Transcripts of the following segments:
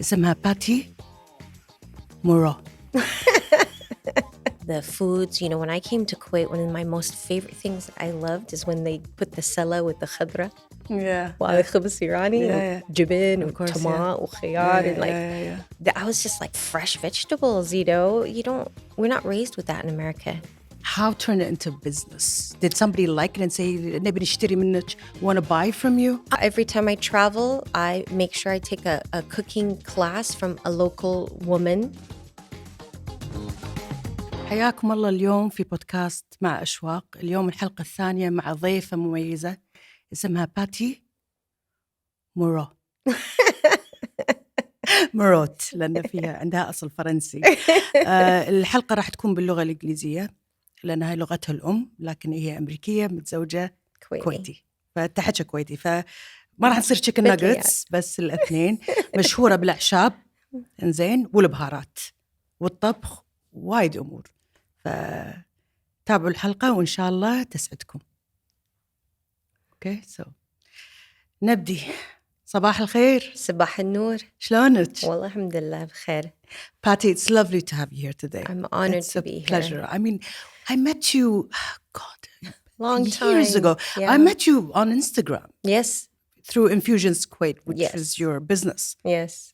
اسمها باتي مورا. The foods, when I came to Kuwait, one of my most favorite things that I loved is when they put the sella with the khadra. Yeah. وعلى خبز إيراني جبن وطماط وخيار and I was just like fresh vegetables, we're not raised with that in America. How turn it into business? Did somebody like it and say, نبي نشتري منك, want to buy from you? Every time I travel, I make sure I take a cooking class from a local woman. حياكم الله اليوم في بودكاست مع أشواق. اليوم الحلقة الثانية مع ضيفة مميزة اسمها باتي مورا. مروت لأن فيها عندها أصل فرنسي. الحلقة راح تكون باللغة الإنجليزية لأنها لغتها الأم، لكن هي أمريكية متزوجة كويتي فتحكي كويتي، فما راح نصير تشيكن ناجتس بس الاثنين. مشهورة بالأعشاب إنزين والبهارات والطبخ وايد أمور، فتابعوا الحلقة وإن شاء الله تسعدكم. so نبدي. صباح الخير. صباح النور. شلونك؟ والله الحمد لله بخير. Patty, it's lovely to have you here today. I'm honored to be here. It's a pleasure. I mean, I met you, long time years ago. Yeah. I met you on Instagram. Yes. Through Infusions Kuwait, which is your business. Yes.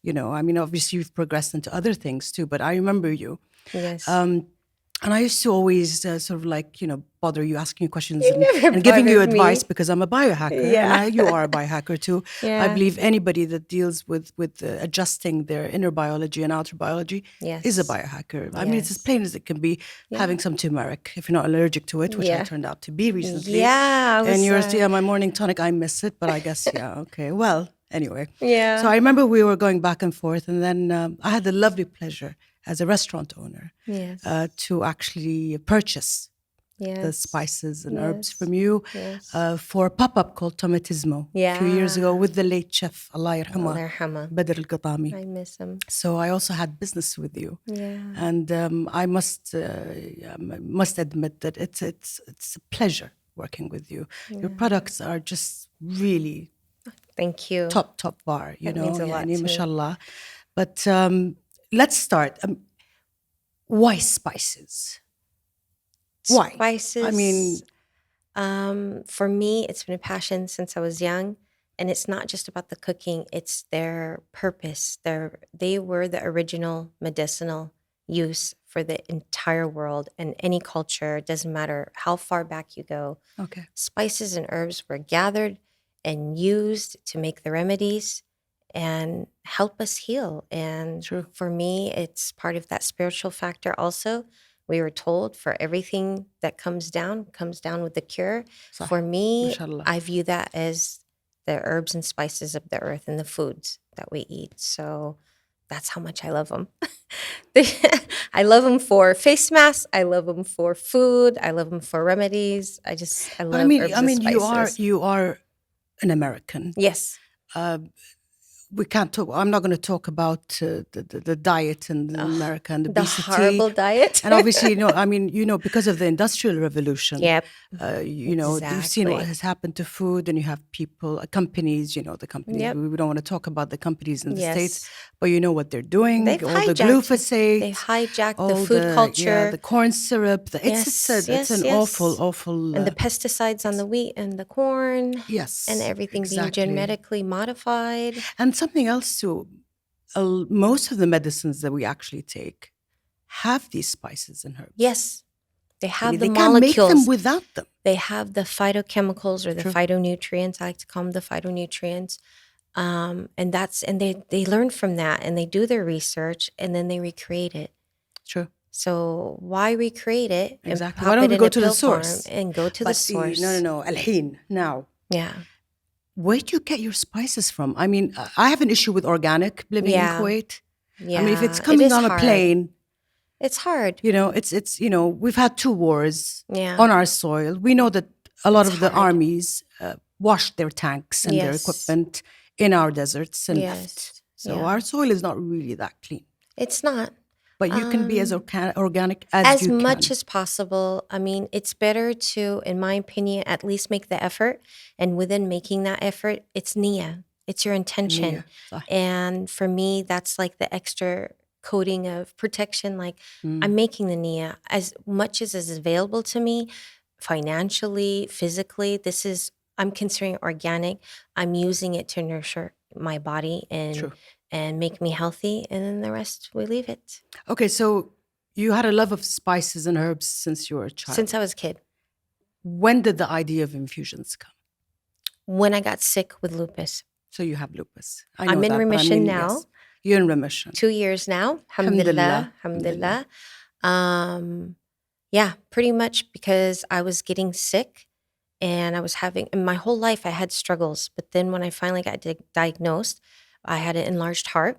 Obviously you've progressed into other things too, but I remember you. Yes. And I used to always bother you, asking you questions and giving you advice because I'm a biohacker. Yeah. And you are a biohacker too. Yeah. I believe anybody that deals with adjusting their inner biology and outer biology is a biohacker. I mean, it's as plain as it can be, having some turmeric, if you're not allergic to it, which I turned out to be recently. Yeah. And yours, my morning tonic, I miss it, but I guess, okay. Well, anyway. Yeah. So I remember we were going back and forth, and then I had the lovely pleasure as a restaurant owner to actually purchase the spices and herbs from you for a pop-up called Tomatismo a few years ago with the late chef, Allah yarhamah, Badr al-Qatami. I miss him. So I also had business with you. Yeah. And I must admit that it's a pleasure working with you. Your products are just really thank you. Top bar, that means a lot too. mashallah. But let's start. Why spices? Why? Spices. I mean, for me, it's been a passion since I was young, and it's not just about the cooking; it's their purpose. They were the original medicinal use for the entire world and any culture. It doesn't matter how far back you go. Okay. Spices and herbs were gathered and used to make the remedies and help us heal. And for me, it's part of that spiritual factor also. We were told for everything that comes down with the cure. صح. For me, Inshallah. I view that as the herbs and spices of the earth and the foods that we eat. So that's how much I love them. I love them for face masks. I love them for food. I love them for remedies. I love herbs and spices. You are an American. Yes. We can't talk. I'm not going to talk about the diet in America and the horrible diet. And obviously, because of the Industrial Revolution. Yep. Exactly. You've seen what has happened to food, and you have people, companies. The companies. Yep. We don't want to talk about the companies in the States, but you know what they're doing. They've all the glyphosate. They hijacked the food culture. The corn syrup. It's an awful. And the pesticides on the wheat and the corn. Yes. And everything being genetically modified. And something else too, most of the medicines that we actually take have these spices and herbs. Yes, they have they molecules. Can't make them without them. They have the phytochemicals or the phytonutrients. I like to call them the phytonutrients. And they learn from that, and they do their research, and then they recreate it. True. So why recreate it? Exactly. Why don't we go to the source? And go to the source. No. Al-Hin, now. Yeah. Where do you get your spices from? I mean, I have an issue with organic living in Kuwait. Yeah. I mean, if it's coming on a plane, it's hard. It's we've had 2 wars on our soil. We know that a lot of the armies washed their tanks and their equipment in our deserts and left. So our soil is not really that clean. It's not. But you can be as organic as you can. As much as possible. I mean, it's better to, in my opinion, at least make the effort. And within making that effort, it's niyyah. It's your intention. النية صح. And for me, that's like the extra coating of protection. Like I'm making the niyyah as much as is available to me financially, physically. I'm considering organic. I'm using it to nurture my body True. and make me healthy. And then the rest, we leave it. Okay, so you had a love of spices and herbs since you were a child. Since I was a kid. When did the idea of infusions come? When I got sick with lupus. So you have lupus. I know I'm in that, remission but I mean, now. yes, you're in remission. 2 years now. Alhamdulillah. Alhamdulillah. Yeah, pretty much because I was getting sick and I was in my whole life I had struggles. But then when I finally got diagnosed, I had an enlarged heart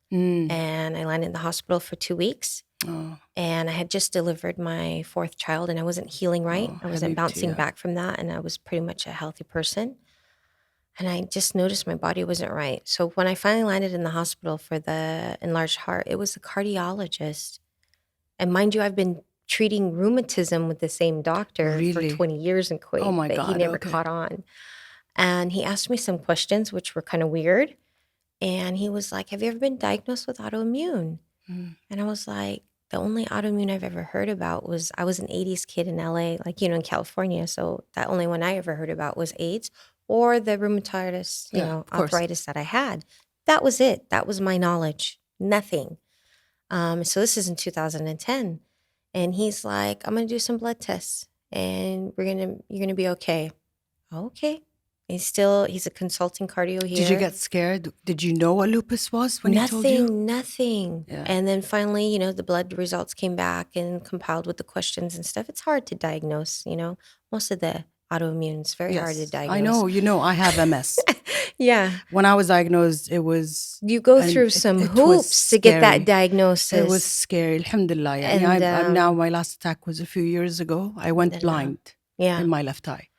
and I landed in the hospital for 2 weeks. Oh. And I had just delivered my 4th child and I wasn't healing right. I wasn't bouncing back from that. And I was pretty much a healthy person. And I just noticed my body wasn't right. So when I finally landed in the hospital for the enlarged heart, it was a cardiologist. And mind you, I've been treating rheumatism with the same doctor for 20 years in Kuwait. Oh my God, he never caught on. And he asked me some questions, which were kind of weird. And he was like, have you ever been diagnosed with autoimmune? And I was like, the only autoimmune I've ever heard about was, I was an 80s kid in LA, like, in California. So the only one I ever heard about was AIDS or the rheumatoid, arthritis that I had. That was it. That was my knowledge. Nothing. So this is in 2010. And he's like, I'm going to do some blood tests and you're going to be okay. Okay. He's a consulting cardio here. Did you get scared? Did you know what lupus was when he told you? Nothing. Yeah. And then finally, the blood results came back and compiled with the questions and stuff. It's hard to diagnose, most of the autoimmune is very hard to diagnose. I know, I have MS. Yeah. When I was diagnosed, it was... You go through some hoops to get that diagnosis. It was scary, alhamdulillah. And now my last attack was a few years ago. I went blind in my left eye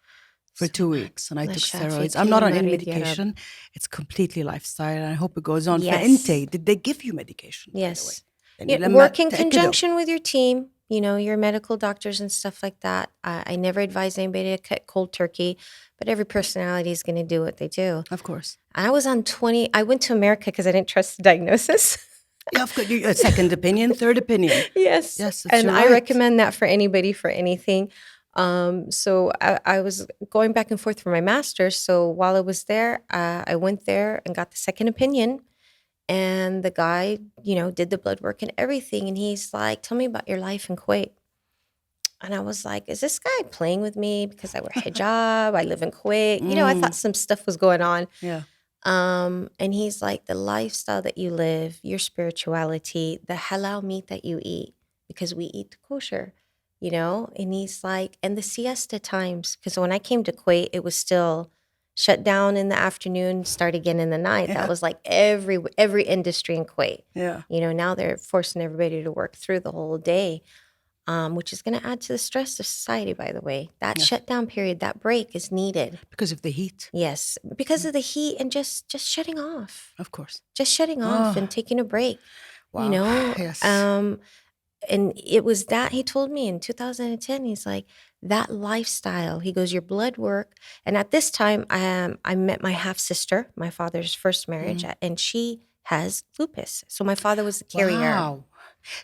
for 2 weeks and I took steroids. I'm not on any medication. It's completely lifestyle and I hope it goes on. Yes. Did they give you medication? Yes. Work in conjunction with your team, your medical doctors and stuff like that. I never advise anybody to cut cold turkey, but every personality is going to do what they do. Of course. I was on 20. I went to America because I didn't trust the diagnosis. Yeah, of course. A second opinion, third opinion. Yes. And I recommend that for anybody, for anything. So I was going back and forth for my master's. So while I was there, I went there and got the second opinion. And the guy, did the blood work and everything. And he's like, tell me about your life in Kuwait. And I was like, is this guy playing with me because I wear hijab? I live in Kuwait. I thought some stuff was going on. Yeah. And he's like, the lifestyle that you live, your spirituality, the halal meat that you eat, because we eat kosher, and he's like, and the siesta times, because when I came to Kuwait, it was still shut down in the afternoon, start again in the night. Yeah. That was like every industry in Kuwait. Yeah. Now they're forcing everybody to work through the whole day, which is going to add to the stress of society, by the way. That shutdown period, that break is needed. Because of the heat? Yes, because of the heat and just shutting off. Of course. Just shutting off and taking a break. Wow. Yes. And it was that he told me in 2010, he's like, that lifestyle, he goes, your blood work. And at this time, I met my half-sister, my father's first marriage, and she has lupus. So my father was the carrier. Wow.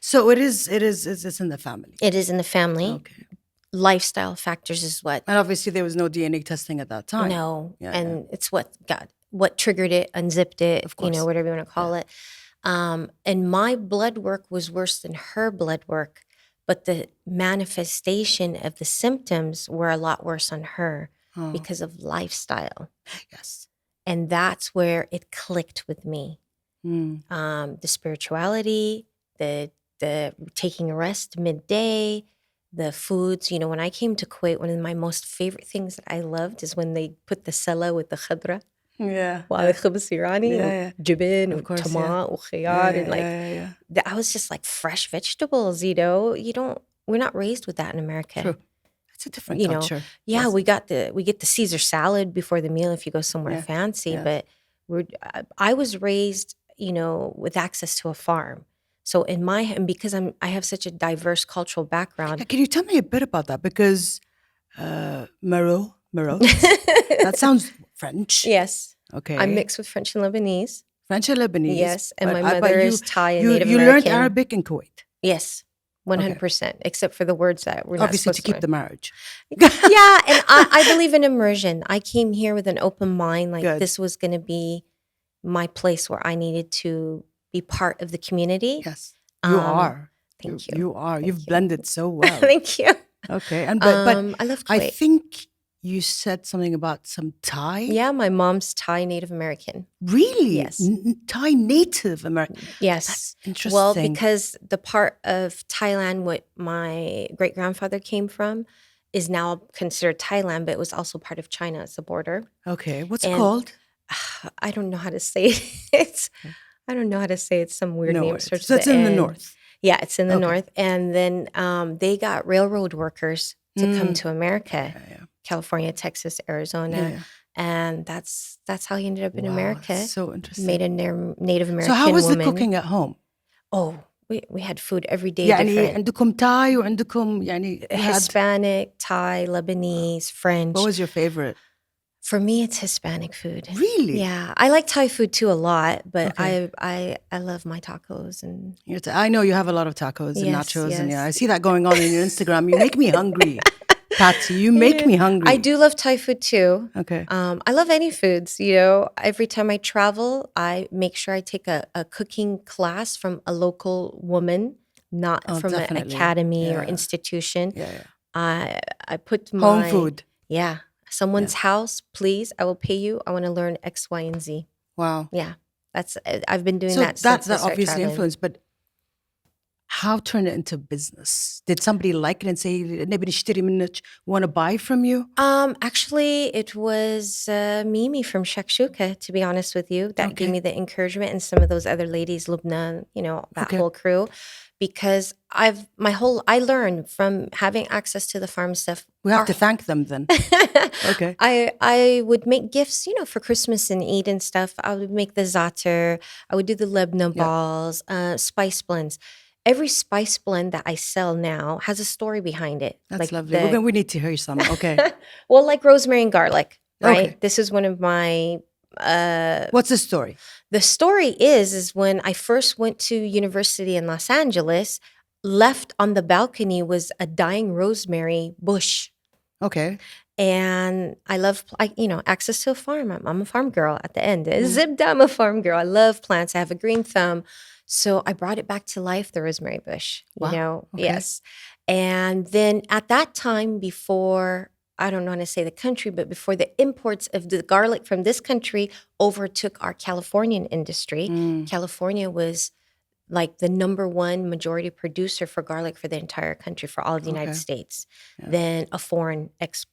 So it's in the family. It is in the family. Okay. Lifestyle factors is what. And obviously there was no DNA testing at that time. No. Yeah, and it's what triggered it, unzipped it, of course. Whatever you want to call it. And my blood work was worse than her blood work, but the manifestation of the symptoms were a lot worse on her because of lifestyle. Yes. And that's where it clicked with me. The spirituality, the taking a rest midday, the foods. When I came to Kuwait, one of my most favorite things that I loved is when they put the sala with the khadra. Yeah. الخبز إيراني جبن وطماط وخيار and like I was just like fresh vegetables, we're not raised with that in America. True. It's a different culture. Yeah, we get the Caesar salad before the meal if you go somewhere fancy, but I was raised, with access to a farm. So because I have such a diverse cultural background. Can you tell me a bit about that? Because Marot, that sounds French. Yes. Okay. I'm mixed with French and Lebanese. French and Lebanese. Yes, and but my mother is Thai and Native you American. learned Arabic in Kuwait. Yes, 100%, except for the words that we're not Obviously supposed to keep learn. the marriage. Yeah, and I believe in immersion. I came here with an open mind, like Good. this was going to be my place where I needed to be part of the community. Yes, you are. Thank you. You are. Thank You've you. blended so well. Thank you. Okay, and but I love I Kuwait. think you said something about some Thai. Yeah, my mom's Thai Native American. Really? Yes. Thai Native American. Yes. That's interesting. Well, because the part of Thailand what my great grandfather came from is now considered Thailand, but it was also part of China. It's the border. Okay, what's it And called? I don't know how to say it. I don't know how to say it. It's some weird name. So it's in the north. Yeah, it's in the Okay. north. And then they got railroad workers to come to America, Yeah. California, Texas, Arizona. Yeah. And that's how he ended up in Wow, America. so interesting. Made a Native American So how was woman. the cooking at home? Oh, we had food every day يعني different. عندكم Thai وعندكم يعني Hispanic, Thai, Lebanese, French. What was your favorite? For me, it's Hispanic food. Really? Yeah, I like Thai food too a lot, but Okay. I love my tacos and I know you have a lot of tacos and Yes, nachos, and yes. I see that going on your Instagram. You make me hungry, Patsy. You make me hungry. I do love Thai food too. Okay. I love any foods. You know, every time I travel, I make sure I take a cooking class from a local woman, not from an definitely. academy or Yeah. institution. Yeah. I put my Home food. Yeah, someone's house, please. I will pay you. I want to learn X, Y, and Z. Wow. Yeah, that's I've been doing So that since that I started obviously traveling. influenced, but how turn it into business? Did somebody like it and say, "نبي نشتري منك, want to buy from you"? Actually, it was Mimi from Shakshuka, to be honest with you, that gave Okay. me the encouragement, and some of those other ladies, Lubna, you know, that Okay. whole crew, because I learned from having access to the farm stuff. We have to thank them then. Okay. I would make gifts, you know, for Christmas and Eid and stuff. I would make the za'atar. I would do the lebna balls, spice blends. Every spice blend that I sell now has a story behind it. That's like lovely. We need to hear some. Okay. Well, like rosemary and garlic, right? Okay. This is one of my What's the story? the story is when I first went to university in Los Angeles, left on the balcony was a dying rosemary bush. Okay. And I love, access to a farm. I'm a farm girl at the end. Zibda, I'm a farm girl. I love plants. I have a green thumb. So I brought it back to life, the rosemary bush, you Wow. know? Okay. Yes. And then at that time, before, I don't know how to say the country, but before the imports of the garlic from this country overtook our Californian industry, California was like the number one majority producer for garlic for the entire country, for all of the United States, then a foreign exports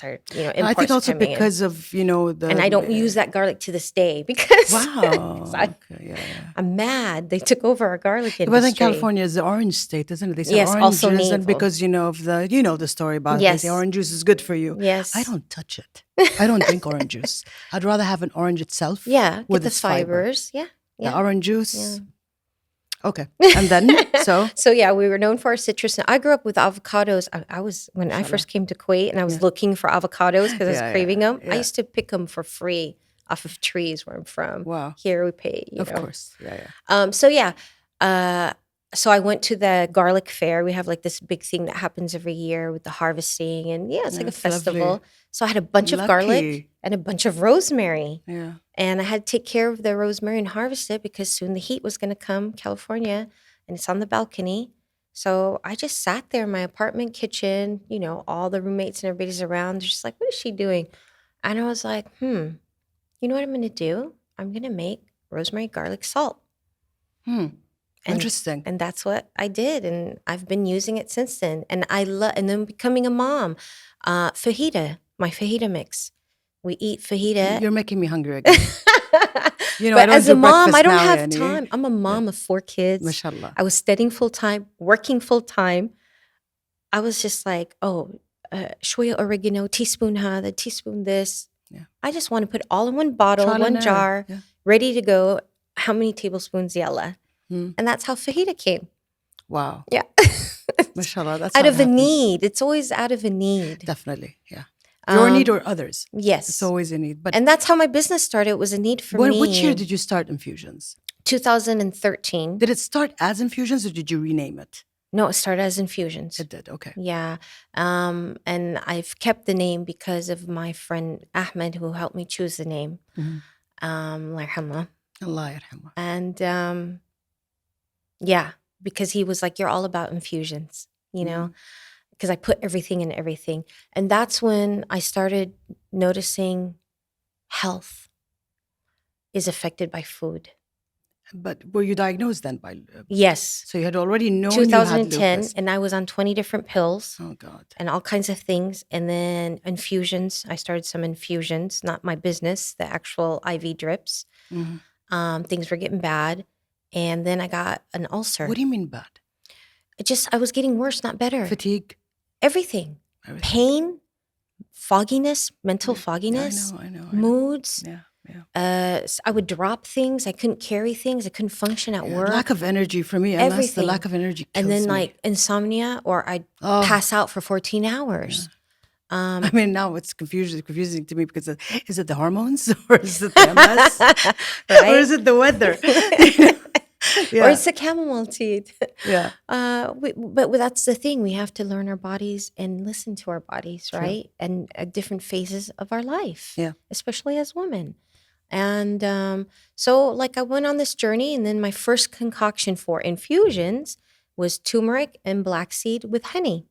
or, imports I think also coming in. because of, the... And I don't use that garlic to this day because Wow. I'm mad. They took over our garlic industry. But then California is the orange state, isn't it? They say Yes, oranges, also and navel. because of the story about it. They Yes. say orange juice is good for you. Yes. I don't touch it. I don't drink orange juice. I'd rather have an orange itself. Yeah, with get the its fiber. fibers. Yeah. The orange juice. Yeah. Okay. And then, so? So yeah, we were known for our citrus. I grew up with avocados. When I first came to Kuwait and I was looking for avocados because I was craving them. yeah. I used to pick them for free off of trees where I'm from. Wow. Here we pay, Of course. Yeah. So I went to the garlic fair. We have like this big thing that happens every year with the harvesting, and it's like a That's festival. lovely. So I had a bunch of garlic Lucky. and a bunch of rosemary. Yeah. And I had to take care of the rosemary and harvest it because soon the heat was going to come, California, and it's on the balcony. So I just sat there in my apartment kitchen, all the roommates and everybody's around. They're just like, what is she doing? And I was like, you know what I'm going to do? I'm going to make rosemary garlic salt. Interesting. And that's what I did. And I've been using it since then. And and then becoming a mom, fajita, my fajita mix. We eat fajita. You're making me hungry again. But I don't as do a mom, I don't breakfast now, have Yani. time. I'm a mom of 4 kids. Mashallah. I was studying full time, working full time. I was just like, shoya oregano, teaspoon the teaspoon this. Yeah. I just want to put all in one bottle, Trial and one jar, error. Yeah. ready to go. How many tablespoons? Yalla. And that's how fajita came. Wow. Yeah. Mashallah. That's Out how of it a happens. need. It's always out of a need. Definitely. Yeah. Your need or others? It's Yes. always a need. But And that's how my business started. It was a need for me. which year did you start Infusions? 2013. Did it start as Infusions or did you rename it? No, it started as Infusions. It did, okay. Yeah. And I've kept the name because of my friend Ahmed, who helped me choose the name. Allah yarhamah. Allah yarhamah. And yeah, because he was like, you're all about infusions, you know, because I put everything in everything. And that's when I started noticing health is affected by food. But were you diagnosed then by Yes. So you had already known 2010, you had lupus. and I was on 20 different pills. Oh, God. And all kinds of things. And then infusions. I started some infusions, not my business, the actual IV drips. Things were getting bad. And then I got an ulcer. What do you mean bad? I was getting worse, not better. Fatigue? Everything. Pain, fogginess, mental fogginess. I know. Moods. Yeah. I would drop things. I couldn't carry things. I couldn't function at work. Lack of energy for me. Everything. The lack of energy kills And then me. like insomnia, or I'd pass out for 14 hours. I mean, now it's confusing to me because is it the hormones or is it the MS Right? or is it the weather? Or it's the chamomile tea. Yeah. But that's the thing. We have to learn our bodies and listen to our bodies, right? And at different phases of our life, especially as women. And so like I went on this journey, and then my first concoction for infusions was turmeric and black seed with honey.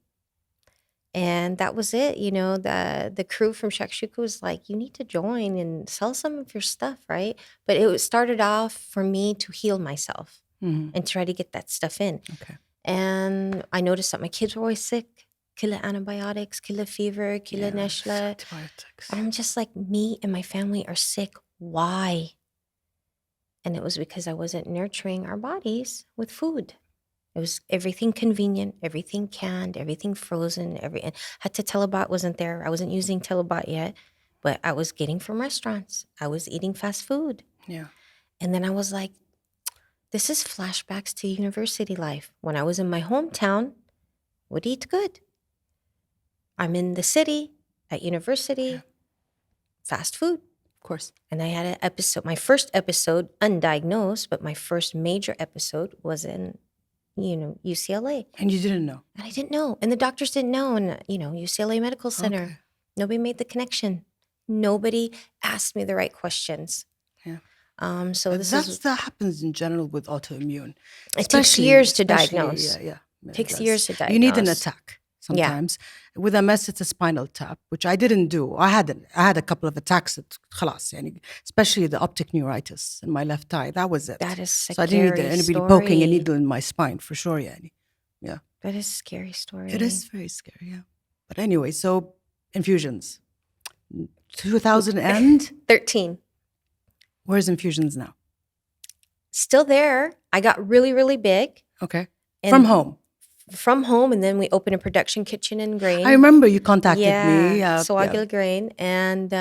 And that was it. You know, the crew from Shakshuka was like, you need to join and sell some of your stuff, right? But it started off for me to heal myself and try to get that stuff in. Okay. And I noticed that my kids were always sick. Killa antibiotics, killa fever, killa neshla. Antibiotics. And I'm just like, me and my family are sick. Why? And it was because I wasn't nurturing our bodies with food. It was everything convenient, everything canned, everything frozen. Hatta Telabat wasn't there. I wasn't using Telabat yet, but I was getting from restaurants. I was eating fast food. Yeah. And then I was like, this is flashbacks to university life. When I was in my hometown, would eat good. I'm in the city at university, fast food. Of course. And I had an episode, my first episode, undiagnosed, but my first major episode was in, UCLA. And you didn't know? And I didn't know. And the doctors didn't know. And, UCLA Medical Center, Okay. Nobody made the connection. Nobody asked me the right questions. Yeah. So that happens in general with autoimmune. It takes years to diagnose. Yeah. It takes years to diagnose. You need an attack sometimes. With MS, it's a spinal tap, which I didn't do. I had a couple of attacks at خلاص, especially the optic neuritis in my left eye. That was it. That is scary. So I didn't need anybody poking a needle in my spine for sure. Yeah. That is a scary story. It is very scary. Yeah. But anyway, so infusions. 2013. Where's infusions now? Still there. I got really, really big. Okay. From home, and then we opened a production kitchen in Grain. I remember you contacted me. Swagil Grain, and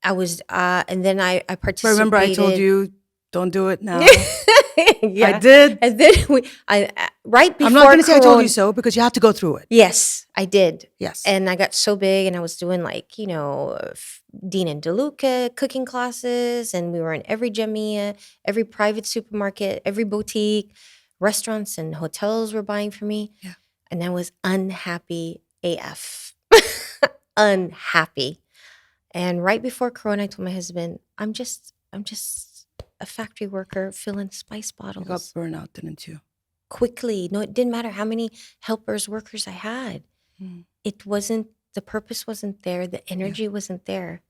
I was, and then I participated. Remember, I told you, don't do it now. Yeah. I did. And then right before. I'm not going to say I told you so because you had to go through it. Yes, I did. Yes. And I got so big, and I was doing Dean and DeLuca cooking classes, and we were in every jamia, every private supermarket, every boutique. Restaurants and hotels were buying for me. Yeah. And I was unhappy AF. Unhappy. And right before Corona, I told my husband, I'm just a factory worker filling spice bottles. You got burnout, didn't you? Quickly. No, it didn't matter how many workers I had. The purpose wasn't there. The energy wasn't there.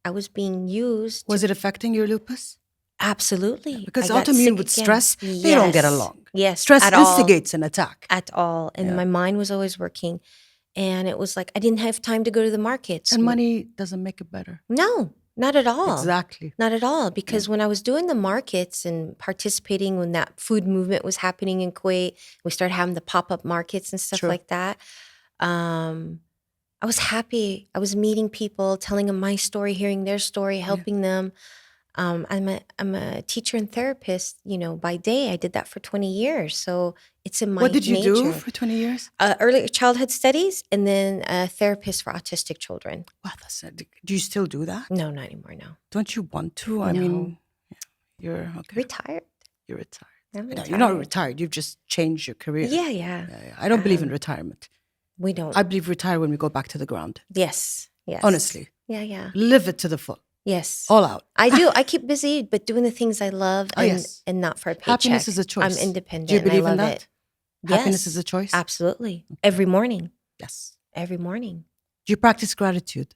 I was being used. Was it affecting your lupus? Absolutely. Yeah, because autoimmune with stress, they don't get along. Yes. Stress instigates an attack. At all. And my mind was always working. And it was like I didn't have time to go to the markets. And money doesn't make it better. No, not at all. Exactly. Not at all. Because when I was doing the markets and participating when that food movement was happening in Kuwait, we started having the pop-up markets and stuff like that. I was happy. I was meeting people, telling them my story, hearing their story, helping them. I'm a teacher and therapist. By day I did that for 20 years, so it's in my What did you do nature. for 20 years? Early childhood studies, and then a therapist for autistic children. Wow, do you still do that? No, not anymore. No. Don't you want to? I No. mean, you're okay. Retired. You're retired. I'm No, retired. you're not retired. You've just changed your career. Yeah. I don't believe in retirement. We don't. I believe retire when we go back to the ground. Yes. Honestly. Yeah. Live it to the full. Yes. All out. I do. I keep busy, but doing the things I love and not for a paycheck. Happiness is a choice. I'm independent. Do you believe in that? It. Happiness Yes, is a choice? Absolutely. Every morning. Yes. Every morning. Do you practice gratitude?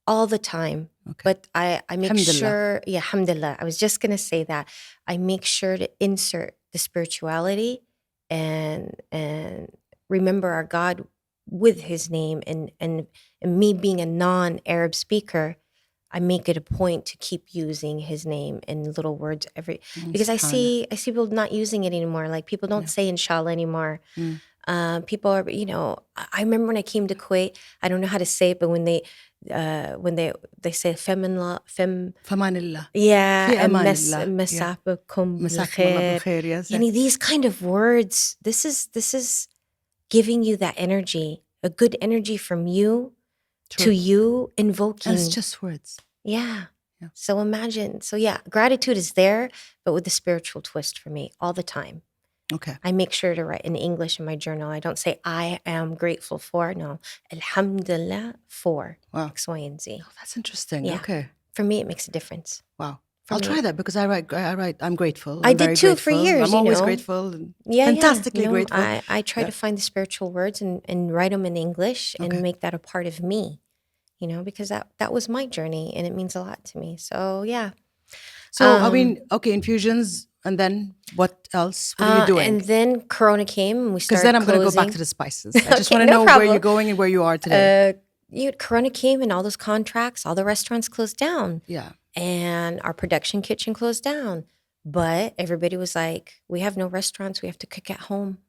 All the time. Okay. But I make sure, alhamdulillah. I was just going to say that. I make sure to insert the spirituality and remember our God with his name, and me being a non-Arab speaker, I make it a point to keep using his name in little words because I see people not using it anymore. Like people don't say inshallah anymore. People are, I remember when I came to Kuwait, I don't know how to say it, but when they say Famanillah. Yeah, and Masakum Allah khair, yes. These kind of words, this is giving you that energy, a good energy from you to you, invoking. It's just words. Yeah. So imagine. So gratitude is there, but with the spiritual twist for me all the time. Okay. I make sure to write in English in my journal. I don't say I am grateful for. No. Alhamdulillah for X, Y, and Z. Oh, that's interesting. Yeah. Okay. For me, it makes a difference. Wow. I'll try that because I write, I'm grateful. I did too for years. I'm always grateful. And fantastically grateful. I try to find the spiritual words and write them in English and make that a part of me, because that was my journey and it means a lot to me. So, yeah. So, infusions. And then what else? What are you doing? And then Corona came and we started Because then I'm going to go back to the spices. I just want to know where you're going and where you are today. Corona came and all those contracts, all the restaurants closed down. Yeah. And our production kitchen closed down. But everybody was like, we have no restaurants. We have to cook at home.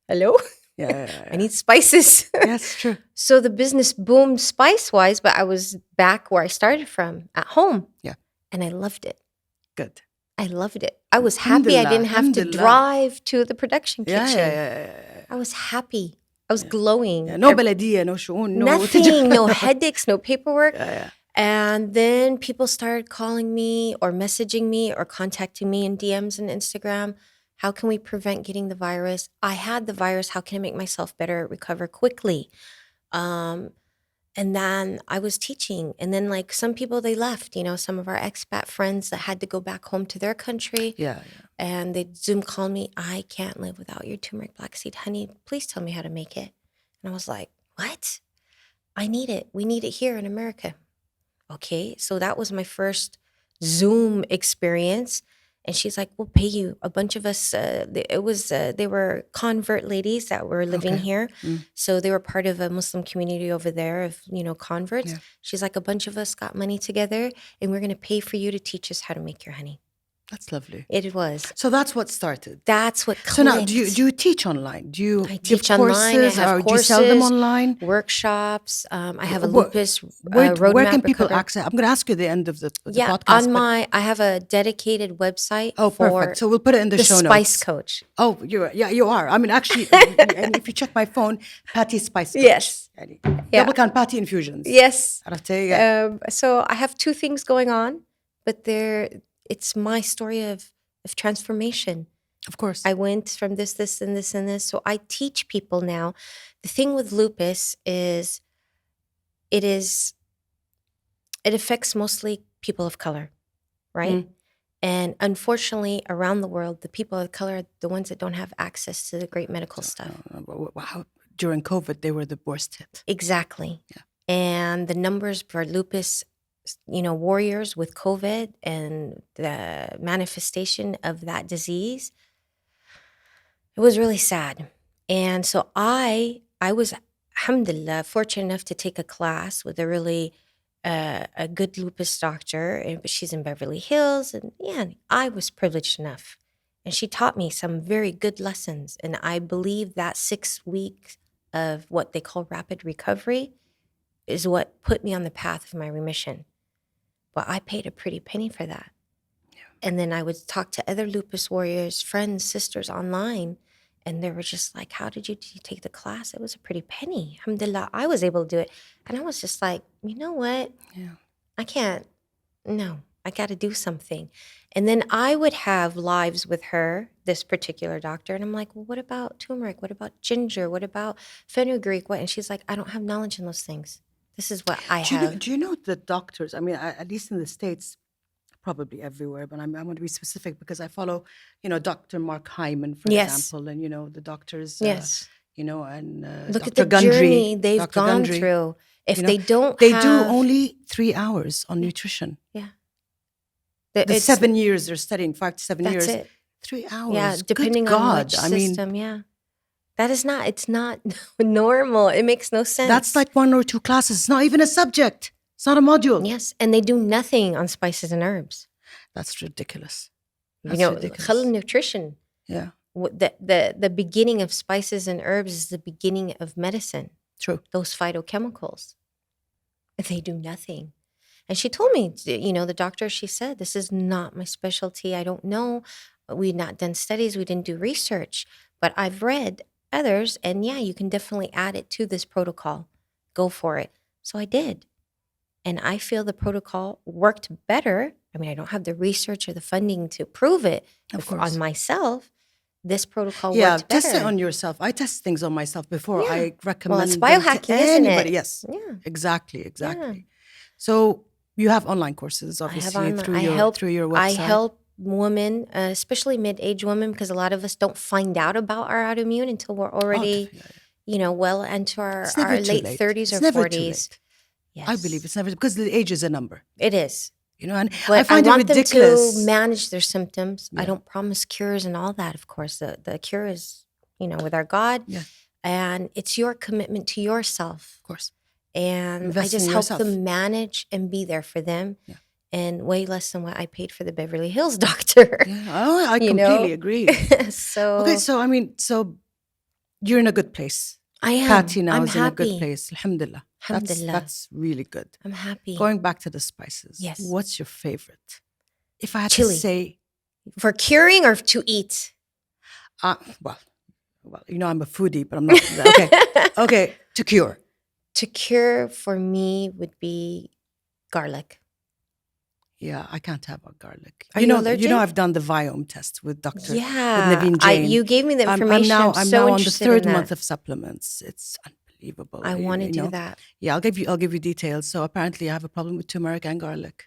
Hello? Yeah. I need spices. Yes, true. So the business boomed spice-wise, but I was back where I started from, at home. Yeah. And I loved it. Good. I loved it. I was happy I didn't have to drive to the production kitchen. Yeah. I was happy. I was glowing. Yeah, no baladia, no shu'un, no... Nothing, no headaches, no paperwork. Yeah. And then people started calling me or messaging me or contacting me in DMs and Instagram. How can we prevent getting the virus? I had the virus. How can I make myself better, recover quickly? And then I was teaching. And then like some people, they left, some of our expat friends that had to go back home to their country. Yeah. And they'd Zoom call me, I can't live without your turmeric black seed honey. Please tell me how to make it. And I was like, what? I need it. We need it here in America. Okay. So that was my first Zoom experience. And she's like, we'll pay you. A bunch of us, they were convert ladies that were living here. So they were part of a Muslim community over there of, converts. Yeah. She's like, a bunch of us got money together and we're going to pay for you to teach us how to make your honey. That's lovely. It was. So that's what started. That's what clicked. So now, do you teach online? Do you teach online? I have courses, do you sell them online? Workshops. I have a Lupus roadmap. Where can people access? I'm going to ask you at the end of the podcast. I have a dedicated website. Oh, perfect. So we'll put it in the show notes. Spice Coach. Oh, you are. I mean, actually, and if you check my phone, Patty Spice Coach. Yes. Double count Patty Infusions. Yes. Yeah. So I have two things going on, but it's my story of transformation. Of course. I went from this, and this, and this. So I teach people now. The thing with lupus is it affects mostly people of color, right? And unfortunately, around the world, the people of color are the ones that don't have access to the great medical stuff. Wow. During COVID, they were the worst hit. Exactly. Yeah. And the numbers for lupus warriors with COVID and the manifestation of that disease, it was really sad. And so I was, alhamdulillah, fortunate enough to take a class with a really a good lupus doctor, and she's in Beverly Hills, and I was privileged enough. And she taught me some very good lessons. And I believe that 6 weeks of what they call rapid recovery is what put me on the path of my remission. But I paid a pretty penny for that. And then I would talk to other lupus warriors, friends, sisters online, and they were just like, how did you take the class? It was a pretty penny. Alhamdulillah, I was able to do it. And I was just like, you know what? Yeah. I can't. No, I got to do something. And then I would have lives with her, this particular doctor. And I'm like, well, what about turmeric? What about ginger? What about fenugreek? What? And she's like, I don't have knowledge in those things. This is what I have. Do you know the doctors? I mean, at least in the States, probably everywhere, but I'm going to be specific because I follow, Dr. Mark Hyman, for Yes. example, and, the doctors, Yes. and Look Dr. at the Gundry, journey they've Dr. gone Gundry, through. If you know, they don't They have, do only 3 hours on nutrition. yeah, The it's 7 years they're studying, 5 to 7 that's years, it. 3 hours. Yeah, Good depending on God. which I mean, system. Yeah, that is not. It's not normal. It makes no sense. that's like 1 or 2 classes. It's not even a subject. It's not a module. yes, and they do nothing on spices and herbs. That's ridiculous. You That's know, ridiculous. halal nutrition. Yeah, The beginning of spices and herbs is the beginning of medicine. true. Those phytochemicals, they do nothing. And she told me, the doctor, she said, this is not my specialty. I don't know. We've not done studies. We didn't do research. But I've read others. And yeah, you can definitely add it to this protocol. Go for it. So I did. And I feel the protocol worked better. I mean, I don't have the research or the funding to prove it Of course. on myself. This protocol Yeah, worked better. test it on yourself. I test things on myself before Yeah. I recommend Well, it's them to biohacking, isn't anybody. it? Yes, Yeah. exactly. So you have online courses, obviously, through your website. I help women, especially mid-age women, because a lot of us don't find out about our autoimmune until we're already, well into our It's never too late late. 30s It's or never too 40s. late. Yes. I believe it's never, because the age is a number. It is. And But I find want it ridiculous. them to manage their symptoms. I Yeah. don't promise cures and all that, of course. The cure is, with our God. Yeah. And it's your commitment to yourself. Of course. And Invest I just in help yourself. them manage and be there for them. Yeah. And way less than what I paid for the Beverly Hills doctor. Yeah, I You completely know? agree. So Okay, so you're in a good place. I am. Patty now I'm is in a good happy. place. Alhamdulillah. Alhamdulillah. That's really good. I'm happy. Going back to the spices. Yes. What's your favorite? If I had Chili. to say, For curing or to eat? well, I'm a foodie, but I'm not. Okay, okay. To cure. To cure for me would be garlic. Yeah, I can't have a garlic. Are you allergic? I've done the Viome test with Dr. Yeah. with Naveen Jain. You gave me the information. I'm I'm now so on the interested 3rd in that. month of supplements. It's unbelievable. I want to do that. Yeah, I'll give you details. So apparently I have a problem with turmeric and garlic.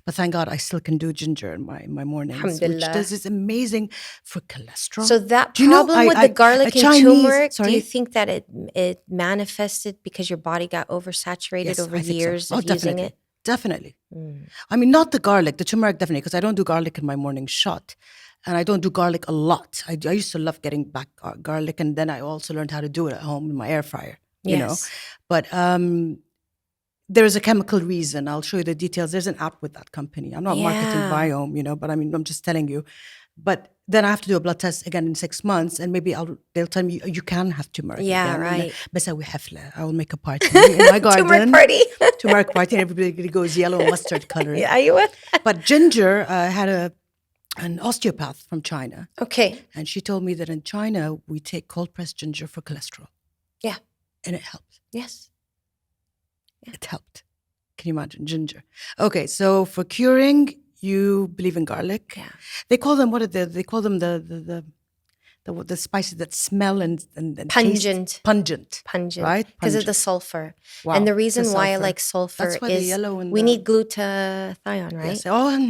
But thank God I still can do ginger in my mornings, which Alhamdulillah. is amazing for cholesterol. So that Do you know, problem with the garlic and turmeric, do you think that it manifested because your body got oversaturated Yes, over I think so. years of using it? Definitely. Mm. I mean, not the garlic, the turmeric definitely, because I don't do garlic in my morning shot. And I don't do garlic a lot. I used to love getting back garlic, and then I also learned how to do it at home in my air fryer, you know. Yes. But there is a chemical reason. I'll show you the details. There's an app with that company. I'm not marketing Yeah. Viome, but I mean, I'm just telling you. But then I have to do a blood test again in 6 months, and maybe they'll tell me you can have turmeric. Yeah, again. right. بسوي حفلة. I will make a party in my garden. Turmeric party. Turmeric party, and everybody goes yellow and mustard color. Yeah, أيوة. But ginger had an osteopath from China, Okay. and she told me that in China we take cold pressed ginger for cholesterol. Yeah. And it helped. Yes. It helped. Can you imagine ginger? Okay, so for curing, you believe in garlic. Yeah. They call them they call them the spices that smell and Pungent. taste pungent. Pungent. Right? Because of the Pungent. sulfur. Wow, And the reason the why I sulfur. like sulfur That's why the is yellow and we the- need glutathione, right? Yes. Oh,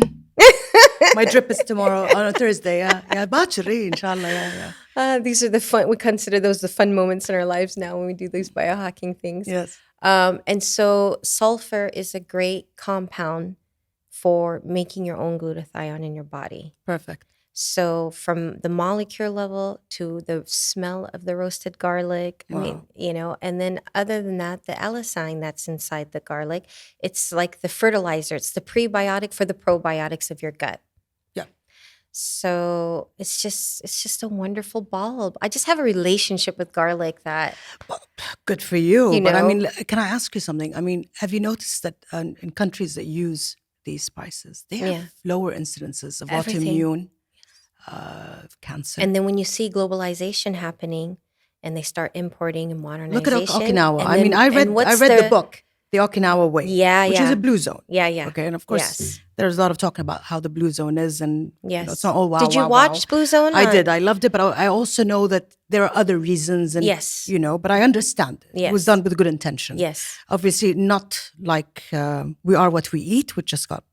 my drip is tomorrow on a Thursday. Yeah, bachari, inshallah. Yeah. These are the fun. We consider those the fun moments in our lives now when we do these biohacking things. Yes. And so sulfur is a great compound for making your own glutathione in your body. Perfect. So from the molecule level to the smell of the roasted garlic, I mean, and then other than that, the allicin that's inside the garlic, it's like the fertilizer. It's the prebiotic for the probiotics of your gut. Yeah. So it's just a wonderful bulb. I just have a relationship with garlic that Good for you. You But I know? mean, can I ask you something? I mean, have you noticed that in countries that use these spices. They have Yeah. lower incidences of Everything. autoimmune, cancer. And then when you see globalization happening and they start importing and modernization. Look at Okinawa. and I then- mean, I and what's read the book, The Okinawa Way, Yeah, which is yeah. a blue zone. Yeah, yeah. Okay, and of course, Yes. there's a lot of talking about how the blue zone is, and Yes. it's not all wow. Did you wow, watch wow. Blue Zone? I did. I loved it, but I also know that there are other reasons, and Yes. but I understand it. Yes. It was done with good intention. Yes. Obviously, not like we are what we eat, which just got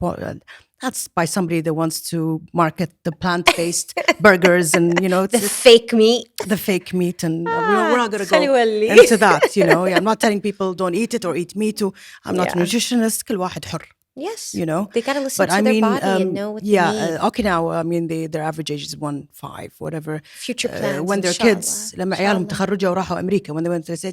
that's by somebody that wants to market the plant-based burgers and The fake meat. the fake meat, and we're not going to go خلولي. into that. Yeah, I'm not telling people don't eat it or eat meat. I'm not a Yeah. nutritionist. كل واحد حر. Yes. They got to listen but to I their mean, body and know what they need. Okinawa, I mean, their average age is 1.5, whatever. Future plans, when they're inshallah. kids, لما عيالهم تخرجوا وراحوا أمريكا, when they went to say,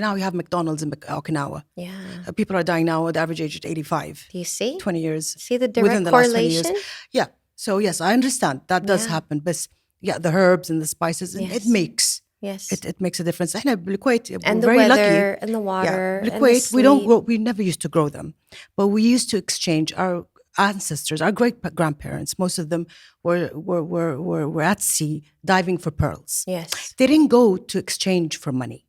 now we have McDonald's in Okinawa. Yeah. People are dying now. The average age is 85. Do you see? 20 years. See the within direct the last 20 years. correlation? Yeah. So yes, I understand that does Yeah. happen. But yeah, the herbs and the spices, Yes. it makes. Yes. It makes a difference. إحنا بالكويت, And we're the very weather lucky. and the water Yeah, and the بالكويت, we don't sleep. grow. We never used to grow them, but we used to exchange. Our ancestors, our great grandparents, most of them were at sea diving for pearls. Yes. They didn't go to exchange for money.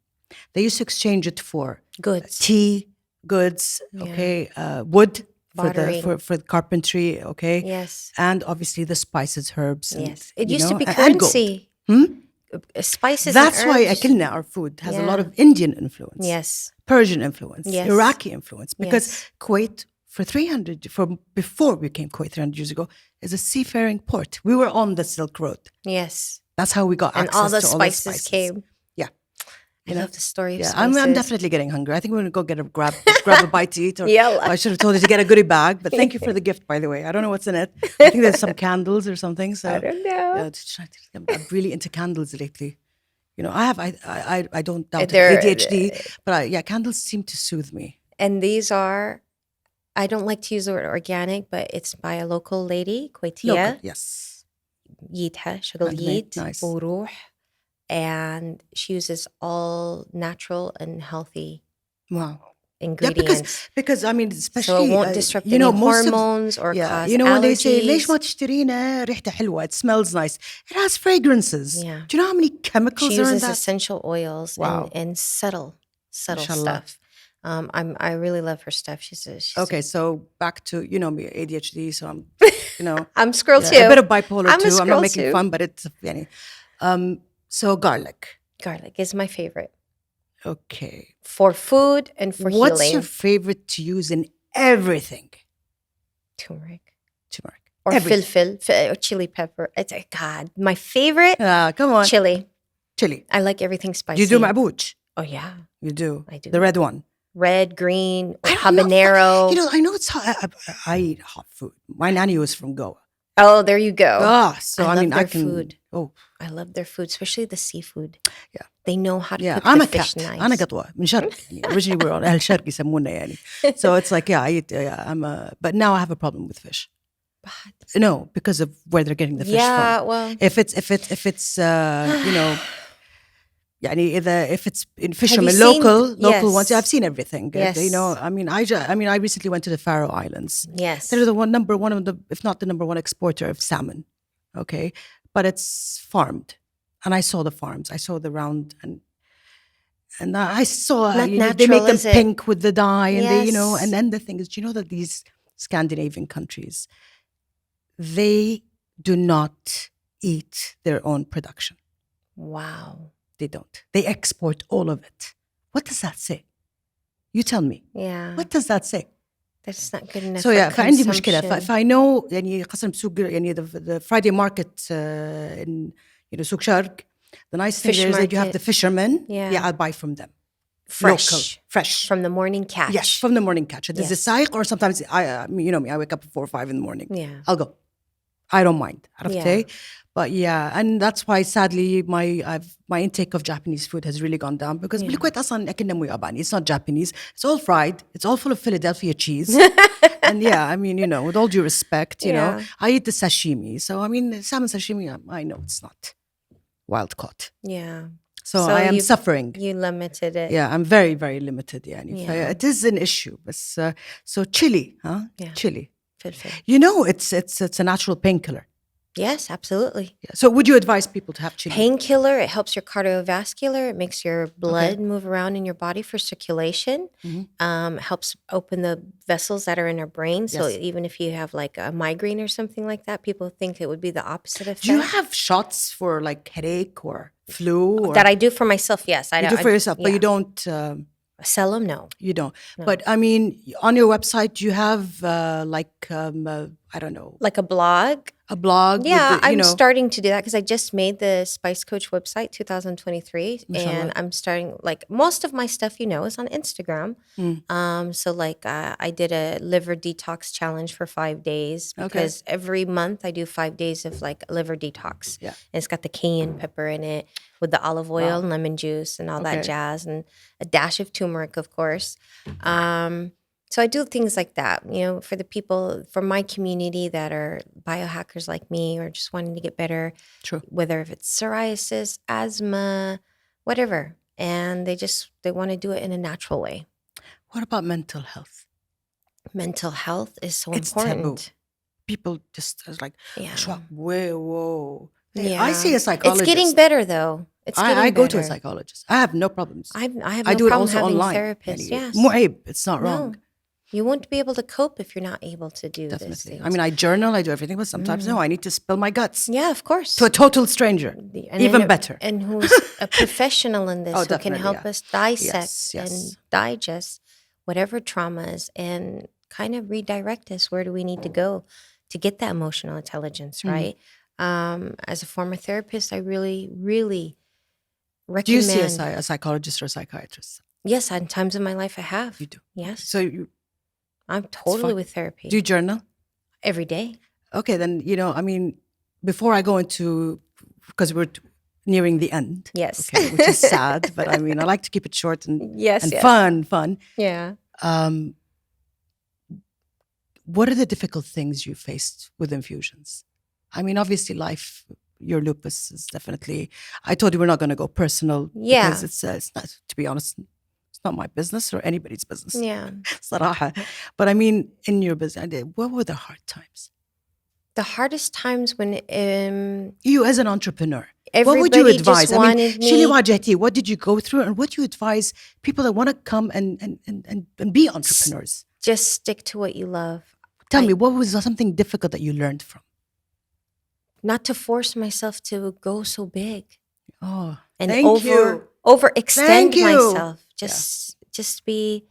They used to exchange it for Goods. tea, goods, okay, wood Bartering. for carpentry, okay, Yes. and obviously the spices, herbs. And, Yes. It used to be and gold. currency. Spices That's and why herbs. akilna, our food, has a lot Yeah. of Indian influence, Yes. Persian influence, Yes. Iraqi influence, because Yes. Kuwait from before we became Kuwait 300 years ago is a seafaring port. We were on the Silk Road. Yes. That's how we got And access all the to spices, all the spices came. Yeah. I love the story of Yeah, spices. I'm definitely getting hungry. I think we're gonna go grab a bite to eat. Or Yalla. I should have told you to get a goodie bag. But thank you for the gift, by the way. I don't know what's in it. I think there's some candles or something. So I don't know. I'm really into candles lately. I don't doubt They're- ADHD, but candles seem to soothe me. And these are, I don't like to use the word organic, but it's by a local lady, Kuwaitia. Local, yes. يدها شغل Handmade, يد nice. وروح, and she uses all natural and healthy Wow. ingredients. Because I mean, especially so it won't disrupt any most of- hormones or cause when they say allergies. ليش ما تشترينا ريحته حلوة, it smells nice. It has fragrances. Yeah. Do you know how many chemicals She are in uses that? essential oils Wow. and subtle Mashallah. stuff. I really love her stuff. She's Okay, so back to me, ADHD. So I'm, I'm squirrel too. a bit of bipolar I'm a too. I'm squirrel not making too. fun, but it's so garlic. Garlic is my favorite Okay, for food and for what's healing. your favorite to use in everything? Turmeric Turmeric or Everything. filfil or chili pepper. It's God, my favorite Come on, chili. chili. I like everything spicy. Do you do معبوج? Oh yeah, You do. I do. The red one. Red, green, or I don't know. habanero. I know it's hot. I eat hot food. My nanny was from Goa. Oh, there you go. So I I mean, love I their can. food. Oh, I love their food, especially the seafood. Yeah. They know how to yeah. cook I'm the a fish cat. nice. أنا قطوة من شرق. Originally we're on أهل شرق يسمونا يعني. So it's like I eat. But now I have a problem with fish. But, No, because of where they're getting the fish yeah, from. well, If it's يعني if it's in fishermen seen- local yes. ones, I've seen everything. Yes. I mean, I recently went to the Faroe Islands. yes. They're the number one of the, if not the number one exporter of salmon. Okay, but it's farmed, and I saw the farms. I saw the round and I saw Not they natural, make them is it? pink with the dye, and they Yes. and then the thing is, do you know that these Scandinavian countries, they do not eat their own production. Wow. They don't. They export all of it. What does that say? You tell me. Yeah. What does that say? That's not good enough. So for yeah, فعندي مشكلة. consumption. If I know يعني قسم سوق يعني the Friday market in سوق شرق, the nice thing Fish there is that you have market. the fishermen. Yeah. I'll buy from them. Fresh. Local, fresh. From the morning catch. Yes, from the morning catch. There's a Yes. سائق, or sometimes you know me, I wake up at 4 or 5 in the morning. Yeah. I'll go. I don't mind. عرفتي? Yeah. But yeah, and that's why sadly my intake of Japanese food has really gone down because بالكويت أصلاً أكلنا مو ياباني. It's not Japanese. It's all fried. It's all full of Philadelphia cheese. And yeah, I mean, with all due respect, you know, Yeah. I eat the sashimi. So I mean, salmon sashimi, I know it's not wild caught. Yeah. So I am suffering. You limited it. Yeah, I'm very, very limited. يعني. It is an issue. But, so chili, huh? Yeah. Chili. Filfil. You know, it's a natural painkiller. Yes, absolutely. Yeah. So would you advise people to have chili? Painkiller, it helps your cardiovascular. It makes your blood move around in your body for circulation. Helps open the vessels that are in our brain. So even if you have like a migraine or something like that, people think it would be the opposite effect. Do you have shots for like headache or flu? Or? That I do for myself, yes. You do for yourself, but you don't... sell them? No. You don't. No. But I mean, on your website, you have I don't know. Like a blog? A blog? Yeah, I'm starting to do that because I just made the Spice Coach website 2023. And I'm starting, like most of my stuff, is on Instagram. So like I did a liver detox challenge for 5 days because every month I do 5 days of like liver detox. Yeah. And it's got the cayenne pepper in it with the olive oil and lemon juice and all that jazz and a dash of turmeric, of course. So I do things like that, for the people, for my community that are biohackers like me or just wanting to get better. True. Whether if it's psoriasis, asthma, whatever. And they want to do it in a natural way. What about mental health? Mental health is so it's important. Taboo. People just like, whoa. Yeah. I see a psychologist. It's getting better though. I go to a psychologist. I have no problems. I have I no do problem it also having online. therapists. Yes. Mu'aib, it's not wrong. You won't be able to cope if you're not able to do these things. I mean, I journal, I do everything, but sometimes I need to spill my guts. Yeah, of course. To a total stranger. Even better. And who's a professional in this who can help us dissect and digest whatever traumas and kind of redirect us. Where do we need to go to get that emotional intelligence, right? As a former therapist, I really, really recommend. Do you see a psychologist or a psychiatrist? Yes, on times in my life I have. You do? Yes. So I'm totally with therapy. Do you journal? Every day. Okay, then, I mean, before I go into, because we're nearing the end. Yes. Okay, which is sad, but I mean, I like to keep it short and fun. Yeah. What are the difficult things you faced with infusions? I mean, obviously life, your lupus is definitely, I told you we're not going to go personal. Yeah. Because it's not, to be honest, not my business or anybody's business. Yeah. صراحة. But I mean, in your business, what were the hard times? The hardest times when you as an entrepreneur, what would you advise? I mean, Shili Wajahti, what did you go through, and what do you advise people that want to come and be entrepreneurs? Just stick to what you love. Tell me, what was something difficult that you learned from? Not to force myself to go so big. Oh, and overextend myself. Just be,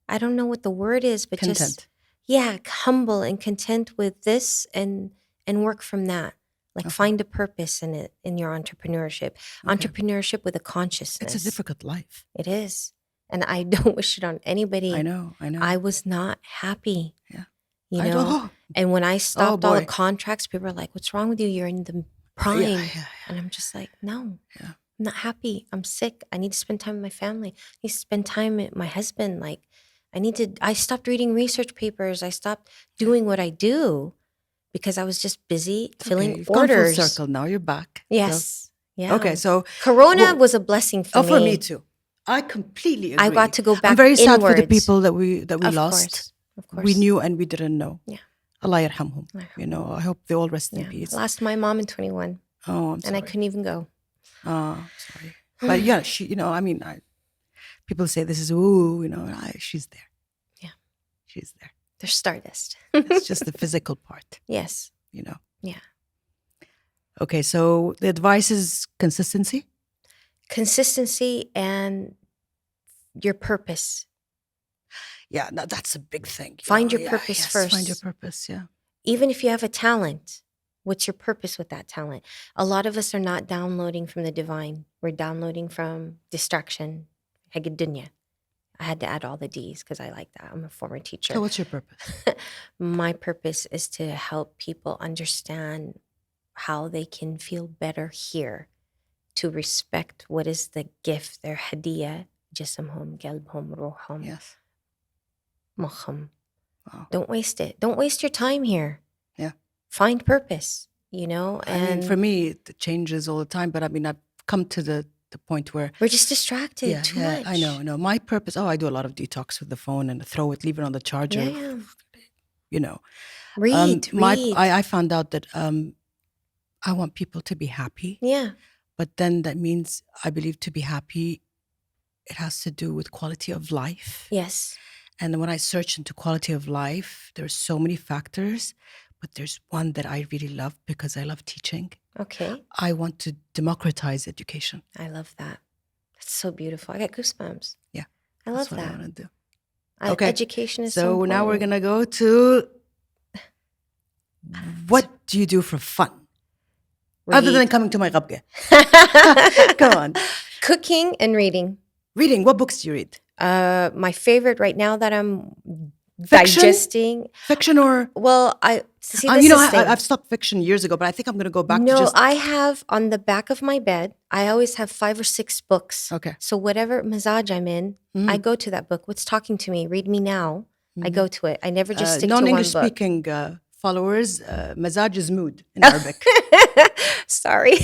I don't know what the word is, but content. Humble and content with this and work from that. Like find a purpose in it, in your entrepreneurship. Entrepreneurship with a consciousness. It's a difficult life. It is. And I don't wish it on anybody. I know. I was not happy. Yeah. And when I stopped all the contracts, people were like, what's wrong with you? You're in the prime. Yeah. And I'm just like, no. Yeah. I'm not happy. I'm sick. I need to spend time with my family. I need to spend time with my husband. Like, I stopped reading research papers. I stopped doing what I do because I was just busy filling you've orders. Gone full circle. Now you're back. Yes. So. Yeah. Okay, so. Corona was a blessing for me. For me too. I completely agree. I got to go back. I'm very sad for the inwards. people that we lost. Of course. We knew and we didn't know. Yeah. Allah yarhamhum. I hope they all rest in peace. I lost my mom in 21. Oh, I'm sorry. And I couldn't even go. Oh, sorry. But yeah, she, I mean, people say this is, she's there. Yeah. She's there. They're stardust. It's just the physical part. Yes. Yeah. Okay, so the advice is consistency? Consistency and your purpose. Yeah, that's a big thing. Find your purpose first. Find your purpose, yeah. Even if you have a talent, what's your purpose with that talent? A lot of us are not downloading from the divine. We're downloading from distraction. Hagadunya. I had to add all the D's because I like that. I'm a former teacher. So what's your purpose? My purpose is to help people understand how they can feel better here, to respect what is the gift, their hadiyah, jisamhum, qalbhum, ruhum. Yes. Mukham. Wow. Don't waste it. Don't waste your time here. Yeah. Find purpose, And I mean, for me, it changes all the time. But I mean, I've come to the the point where we're just distracted too much. I know. My purpose, I do a lot of detox with the phone and throw it, leave it on the charger. Yeah. You know. Read. I found out that I want people to be happy. Yeah. But then that means, I believe, to be happy, it has to do with quality of life. Yes. And when I search into quality of life, there's so many factors, but there's one that I really love because I love teaching. Okay. I want to democratize education. I love that. That's so beautiful. I got goosebumps. Yeah. I love that's what that. I want to do. Okay. Education is so important. now we're going to go to, what do you do for fun? Read. Other than coming to my ghabga. Come on. Cooking and reading. Reading. What books do you read? My favorite right now that I'm Fiction? digesting. Fiction or? Well, I've stopped fiction years ago, but I think I'm going to go back to No, I have on the back of my bed, I always have 5 or 6 books. Okay. So whatever mazaj I'm in, I go to that book. What's talking to me? Read me now. I go to it. I never just stick to one book. Non-English speaking followers, mazaj is mood in Arabic. Sorry.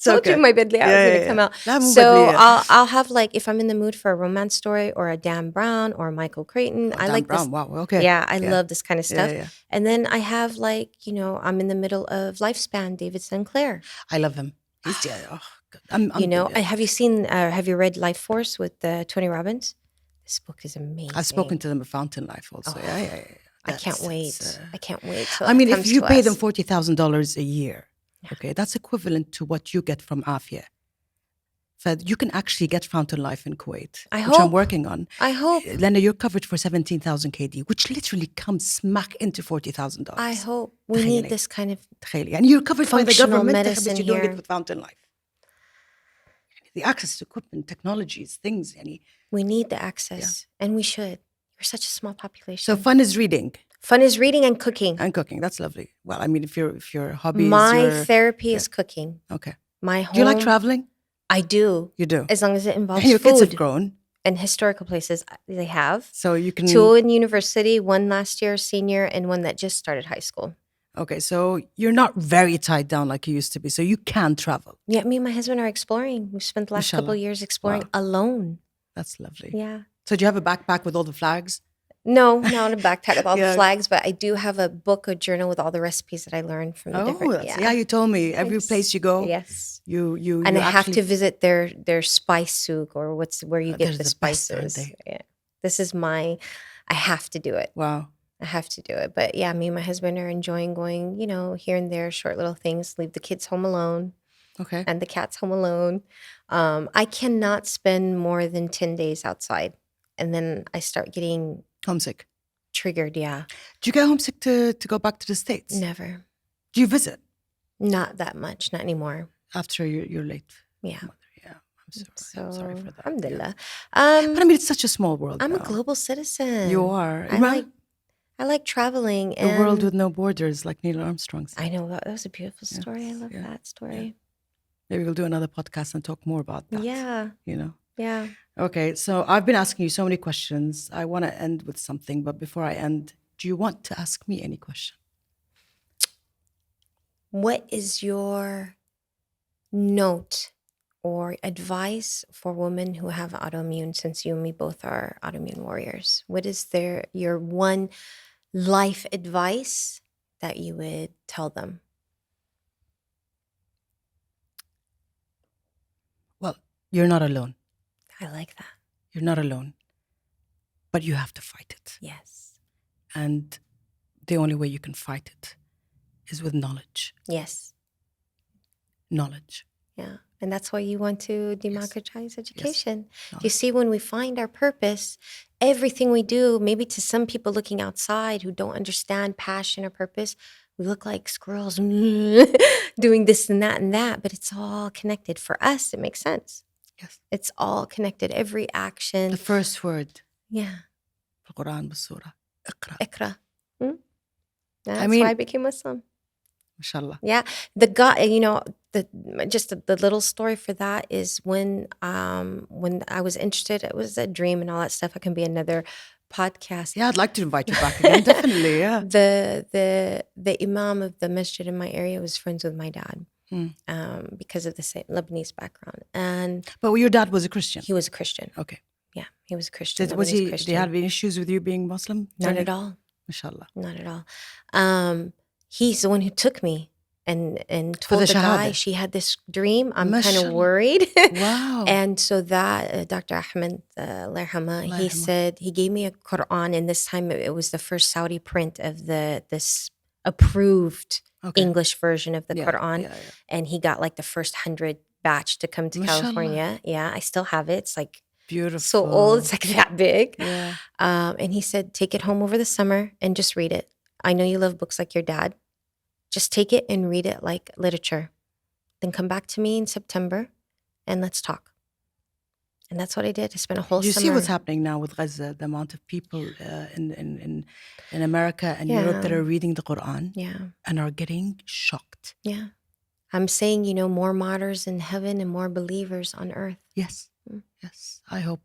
Told you my bedli was going to come out. So I'll have, like, if I'm in the mood for a romance story or a Dan Brown or a Michael Creighton. I like Dan Brown, wow, okay. Yeah, I love this kind of stuff. Yeah. And then I have, like, I'm in the middle of Lifespan, David Sinclair. I love him. He's have you seen, have you read Life Force with Tony Robbins? This book is amazing. I've spoken to them about Fountain Life also. Yeah. I can't wait. I can't wait. I mean, if you pay them $40,000 a year, okay, that's equivalent to what you get from Afia. So you can actually get Fountain Life in Kuwait, which I'm working on. I hope. Lena, you're covered for 17,000 KD, which literally comes smack into $40,000. I hope. We need this kind of and you're covered by the government, medicine but you're doing it with Fountain Life. The access to equipment, technologies, things. We need the access, and we should. We're such a small population. So fun is reading. Fun is reading and cooking. And cooking, that's lovely. Well, I mean, if your hobby is my therapy is cooking. Okay. My home. Do you like traveling? I do. You do? As long as it involves and your food. Kids have grown. And historical places, they have. So you can... 2 in university, 1 last year, senior, and 1 that just started high school. Okay, so you're not very tied down like you used to be, so you can travel. Yeah, me and my husband are exploring. We've spent the last couple of years exploring alone. That's lovely. Yeah. So do you have a backpack with all the flags? No, not a backpack with all the flags, but I do have a book, a journal with all the recipes that I learned from the different. You told me. Every place you go, yes, you and I have to visit their spice souk, or where you get the spices. Yeah, this is I have to do it. Wow, I have to do it. But yeah, me and my husband are enjoying going, here and there, short little things. Leave the kids home alone. Okay, and the cats home alone. I cannot spend more than 10 days outside, and then I start getting homesick. Triggered, yeah. Do you get homesick to go back to the States? Never. Do you visit? Not that much, not anymore. After you're late. Yeah. Yeah, I'm sorry for that. Alhamdulillah. But I mean, it's such a small world. I'm a global citizen. You are. I like traveling. A world with no borders, like Neil Armstrong said. I know, that was a beautiful story. I love that story. Yeah. Maybe we'll do another podcast and talk more about that. Yeah. Yeah. Okay, so I've been asking you so many questions. I want to end with something, but before I end, do you want to ask me any question? What is your note or advice for women who have autoimmune, since you and me both are autoimmune warriors? What is your one life advice that you would tell them? Well, you're not alone. I like that. You're not alone, but you have to fight it. Yes. And the only way you can fight it is with knowledge. Yes. Knowledge. Yeah. And that's why you want to democratize education. Yes. You see, when we find our purpose, everything we do, maybe to some people looking outside who don't understand passion or purpose, we look like squirrels doing this and that, but it's all connected. For us, it makes sense. Yes. It's all connected. Every action. The first word. Yeah. The Quran, Surah. Iqra. Iqra. That's why I became Muslim. Mashallah. Yeah. The God, the little story for that is when I was interested, it was a dream and all that stuff. It can be another podcast. Yeah, I'd like to invite you back again. Definitely, yeah. The imam of the masjid in my area was friends with my dad. because of the same Lebanese background. And But your dad was a Christian. he was a Christian. Okay. Yeah, he was a Christian. Was Lebanese he? Did Christian. he have any issues with you being Muslim? Not at all. Mashallah. Not at all. He's the one who took me and told the guy she had this dream. I'm kind of worried. Wow. And so that Dr. Ahmed, Allah yarhamah, he said, he gave me a Quran, and this time it was the first Saudi print of this approved English version of the Quran. And he got like the first 100 batch to come to California. Yeah, I still have it. It's like beautiful. So old, it's like that big. Yeah. And he said, take it home over the summer and just read it. I know you love books like your dad. Just take it and read it like literature. Then come back to me in September and let's talk. And that's what I did. I spent a whole summer. You see what's happening now with Gaza, the amount of people in America and Europe that are reading the Quran and are getting shocked. Yeah. I'm saying, more martyrs in heaven and more believers on earth. Yes. Yes. I hope.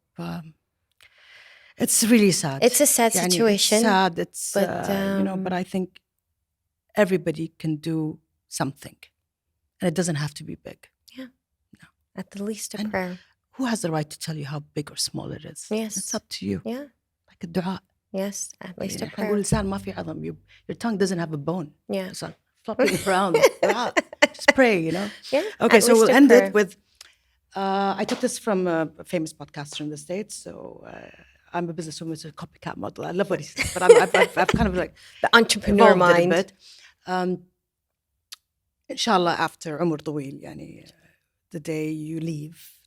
It's really sad. It's a sad situation. It's sad. It's, but I think everybody can do something. And it doesn't have to be big. Yeah. No. At the least a prayer. Who has the right to tell you how big or small it is? Yes. It's up to you. Yeah. Like a dua. Yes. At least a prayer. Your tongue doesn't have a bone. Yeah. It's like flopping around. Just pray, Yeah. Okay, so we'll end it with, I took this from a famous podcaster in the States. So I'm a businesswoman with a copycat model. I love what he says, but I've kind of like the entrepreneur mind. A bit. Inshallah, after Umr Tawil, the day you leave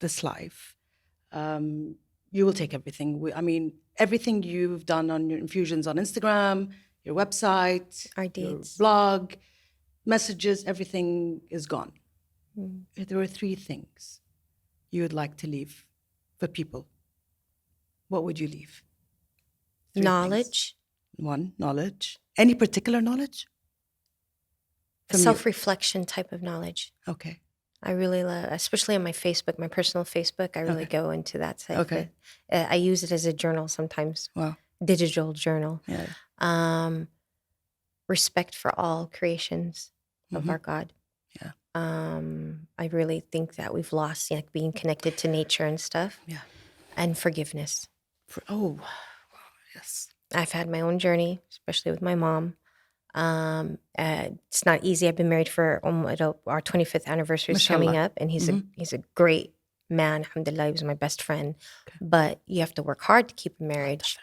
this life, you will take everything. Everything you've done on your infusions on Instagram, your website, our deeds, your blog, messages, everything is gone. If there were 3 things you would like to leave for people, what would you leave? 3 knowledge. Things. 1, knowledge. Any particular knowledge? Self-reflection type of knowledge. Okay. I really love, especially on my Facebook, my personal Facebook, I really go into that type. Okay. I use it as a journal sometimes. Wow. Digital journal. Yeah. Respect for all creations of our God. Yeah. I really think that we've lost being connected to nature and stuff. Yeah. And forgiveness. Yes. I've had my own journey, especially with my mom. It's not easy. I've been married for our 25th anniversary is coming up, and he's a great man. Alhamdulillah, he was my best friend. Okay. But you have to work hard to keep a marriage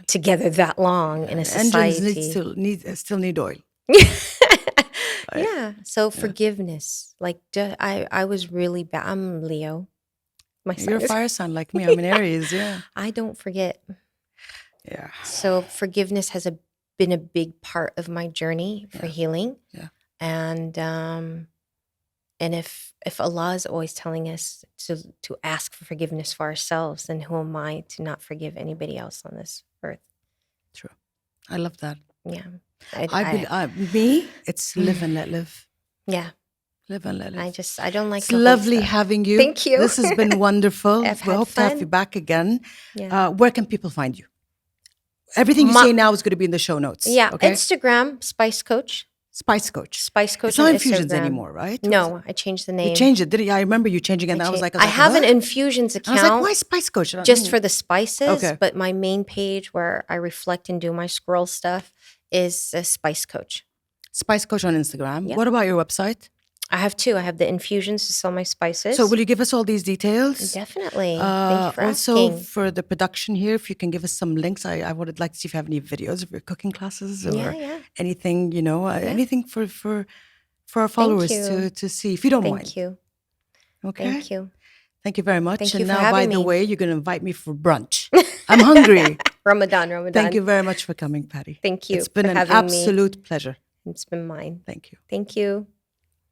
together that long in a society. Engines still need oil. Yeah. So forgiveness. Like I was really bad. I'm Leo. You're a fire sign like me. I'm an Aries. Yeah. I don't forget. Yeah. So forgiveness has been a big part of my journey for healing. Yeah. And if Allah is always telling us to ask for forgiveness for ourselves, then who am I to not forgive anybody else on this earth? True. I love that. Yeah. It's live and let live. Yeah. Live and let live. I don't like. It's lovely having you. Thank you. This has been wonderful. We hope to have you back again. Yeah. Where can people find you? Everything you say now is going to be in the show notes. Yeah. Okay? Instagram, Spice Coach. Spice Coach. Spice Coach. It's not Infusions anymore, right? No, I changed the name. You changed it, didn't you? I remember you changing it. And I was like, I have an Infusions account. I was like, why Spice Coach? Just for the spices. Okay. But my main page where I reflect and do my squirrel stuff is Spice Coach. Spice Coach on Instagram. Yep. What about your website? I have 2. I have the infusions to sell my spices. So will you give us all these details? Definitely. Thank you for also asking. For the production here, if you can give us some links, I would like to see if you have any videos of your cooking classes or anything, anything for our followers to see, if you don't mind. Thank you. Okay. Thank you. Thank you very much. Thank and you now, for by having the me. way, you're going to invite me for brunch. I'm hungry. Ramadan. Thank you very much for coming, Patty. Thank you. It's been an absolute pleasure. It's been mine. Thank you. Thank you.